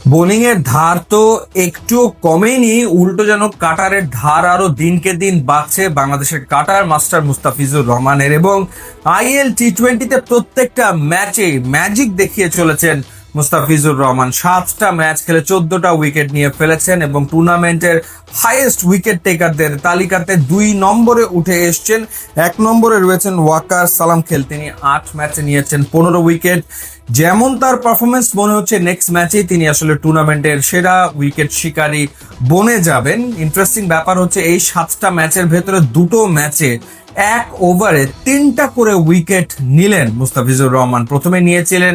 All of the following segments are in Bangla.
বোলিং এর ধার তো একটু কমেনি, উল্টো যেন কাটারের ধার আরো দিনকে দিন বাড়ছে বাংলাদেশের কাটার মাস্টার মুস্তাফিজুর রহমানের। এবং IL T20-তে প্রত্যেকটা ম্যাচে ম্যাজিক দেখিয়ে চলেছেন মুস্তাফিজুর রহমান। 7টা ম্যাচ খেলে 14টা উইকেট নিয়ে ফেলেছেন এবং টুর্নামেন্টের হাইয়েস্ট উইকেট টেকারদের তালিকাতে 2 নম্বরে উঠে এসছেন। 1 নম্বরে রয়েছেন ওয়াকার সালাম খেল, তিনি 8 ম্যাচে নিয়েছেন 15 উইকেট। যেমন তার পারফরমেন্স মনে হচ্ছে নেক্সট ম্যাচেই তিনি আসলে টুর্নামেন্টের সেরা উইকেট শিকারী বনে যাবেন। ইন্টারেস্টিং ব্যাপার হচ্ছে এই 7টা ম্যাচের ভেতরে 2টো ম্যাচে 1 ওভারে 3টা করে উইকেট নিলেন মুস্তাফিজুর রহমান। প্রথমে নিয়েছিলেন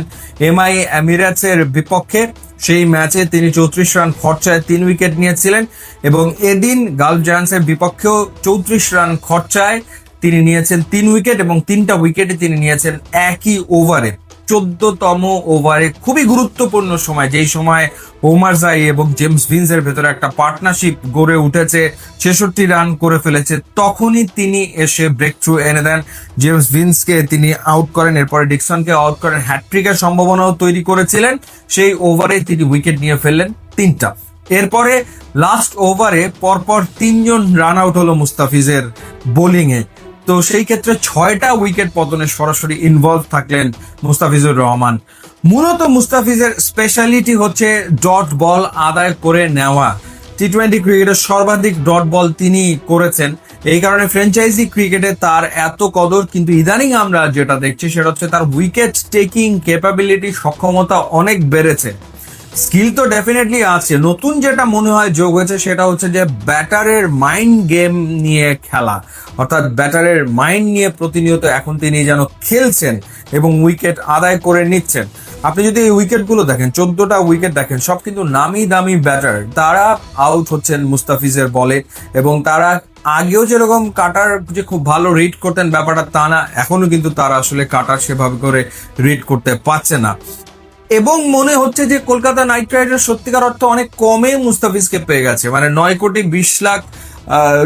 MI এমিরেটসের বিপক্ষে, সেই ম্যাচে তিনি 34 রান খরচায় 3 উইকেট নিয়েছিলেন এবং এদিন গালফ জায়ান্টসের বিপক্ষেও 34 রান খরচায় তিনি নিয়েছেন 3 উইকেট এবং 3টা উইকেটে তিনি নিয়েছেন একই ওভারে। 14তম ওভারে খুবই গুরুত্বপূর্ণ সময়, যেই সময় ওমার জাই এবং জেমস ভিন্সের ভেতরে একটা পার্টনারশিপ গড়ে উঠেছে, 66 রান করে ফেলেছে, তখনই তিনি এসে ব্রেক থ্রু এনে দেন। জেমস ভিন্সকে তিনি আউট করেন, এরপরে ডিকসনকে আউট করেন, হ্যাটট্রিকের সম্ভাবনাও তৈরি করেছিলেন। সেই ওভারে তিনি উইকেট নিয়ে ফেললেন 3টা। এরপরে লাস্ট ওভারে পরপর 3জন রান আউট হলো মুস্তাফিজের বোলিংয়ে। তো সেই ক্ষেত্রে 6টা উইকেট পতনে সরাসরি ইনভলভ থাকলেন মুস্তাফিজুর রহমান। মূলত মুস্তাফিজের স্পেশালিটি হচ্ছে ডট বল আদায় করে নেওয়া। T20 ক্রিকেটের সর্বাধিক ডট বল তিনি করেছেন, এই কারণে ফ্র্যাঞ্চাইজি ক্রিকেটে তার এত কদর। কিন্তু ইদানিং আমরা যেটা দেখছি সেটা হচ্ছে তার উইকেট টেকিং ক্যাপাবিলিটি, সক্ষমতা অনেক বেড়েছে। স্কিল তো ডেফিনেটলি আছে, নতুন যেটা মনে হয় যোগ হয়েছে সেটা হচ্ছে যে ব্যাটারের মাইন্ড গেম নিয়ে খেলা, অর্থাৎ ব্যাটারের মাইন্ড নিয়ে প্রতিনিয়ত এখন তিনি যেন খেলছেন এবং উইকেট আদায় করে নিচ্ছেন। আপনি যদি এই উইকেটগুলো দেখেন, 14টা উইকেট দেখেন, সব কিন্তু নামি দামি ব্যাটার, তারা আউট হচ্ছেন মুস্তাফিজের বলে। এবং তারা আগেও যেরকম কাটার যে খুব ভালো রিড করতেন ব্যাপারটা তা না, এখনো কিন্তু তারা আসলে কাটার সেভাবে করে রিড করতে পারছে না। এবং মনে হচ্ছে যে কলকাতা নাইট রাইডার্স সত্যিকার অর্থে অনেক কমে মুস্তাফিজকে পেয়ে গেছে, মানে 9 কোটি 20 লাখ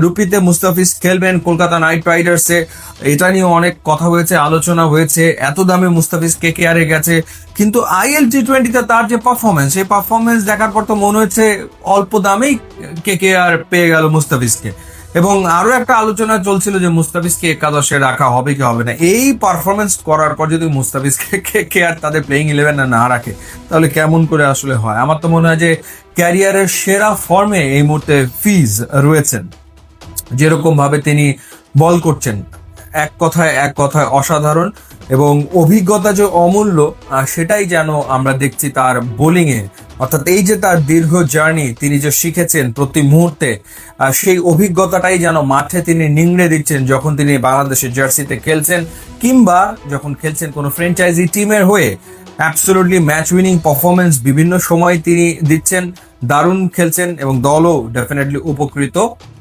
রুপিতে মুস্তাফিজ খেলবেন কলকাতা নাইট রাইডার্সে, এটা নিয়ে অনেক কথা হয়েছে, আলোচনা হয়েছে। এত দামে মুস্তাফিজ KKR-এ গেছে, কিন্তু IL T20-তে তার যে পারফরমেন্স, সেই পারফরমেন্স দেখার পর তো মনে হচ্ছে অল্প দামেই KKR পেয়ে গেল মুস্তাফিজকে। এবং আরো একটা আলোচনা চলছিল যে মুস্তাফিজকে একাদশে রাখা হবে কি হবে না। এই পারফরমেন্স করার পর যদি মুস্তাফিজকে KKR তাদের প্লেইং 11-এ না রাখে, তাহলে কেমন করে আসলে হয়? আমার তো মনে হয় যে ক্যারিয়ারের সেরা ফর্মে এই মুহূর্তে ফিজ রয়েছেন। যেরকম ভাবে তিনি বল করছেন, এক কথায় অসাধারণ। এবং অভিজ্ঞতা যে অমূল্য, সেটাই যেন আমরা দেখছি তার বোলিং এ। অর্থাৎ এই যে তার দীর্ঘ জার্নি, তিনি যে শিখেছেন প্রতি মুহূর্তে, সেই অভিজ্ঞতাটাই যেন মাঠে তিনি নিংড়ে দিচ্ছেন যখন তিনি বাংলাদেশের জার্সিতে খেলছেন, কিংবা যখন খেলছেন কোনো ফ্র্যাঞ্চাইজি টিমের হয়ে। অ্যাবসলিউটলি ম্যাচ উইনিং পারফরমেন্স বিভিন্ন সময় তিনি দিচ্ছেন, দারুণ খেলছেন এবং দলও ডেফিনেটলি উপকৃত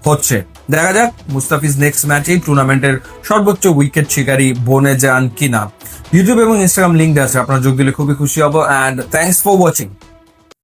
হচ্ছে। দেখা যাক মুস্তাফিজ নেক্সট ম্যাচেই টুর্নামেন্টের সর্বোচ্চ উইকেট শিকারী বনে যান কিনা। ইউটিউব এবং ইনস্টাগ্রাম লিঙ্ক আছে, আপনারা যোগ দিলে খুবই খুশি হব। And thanks for watching.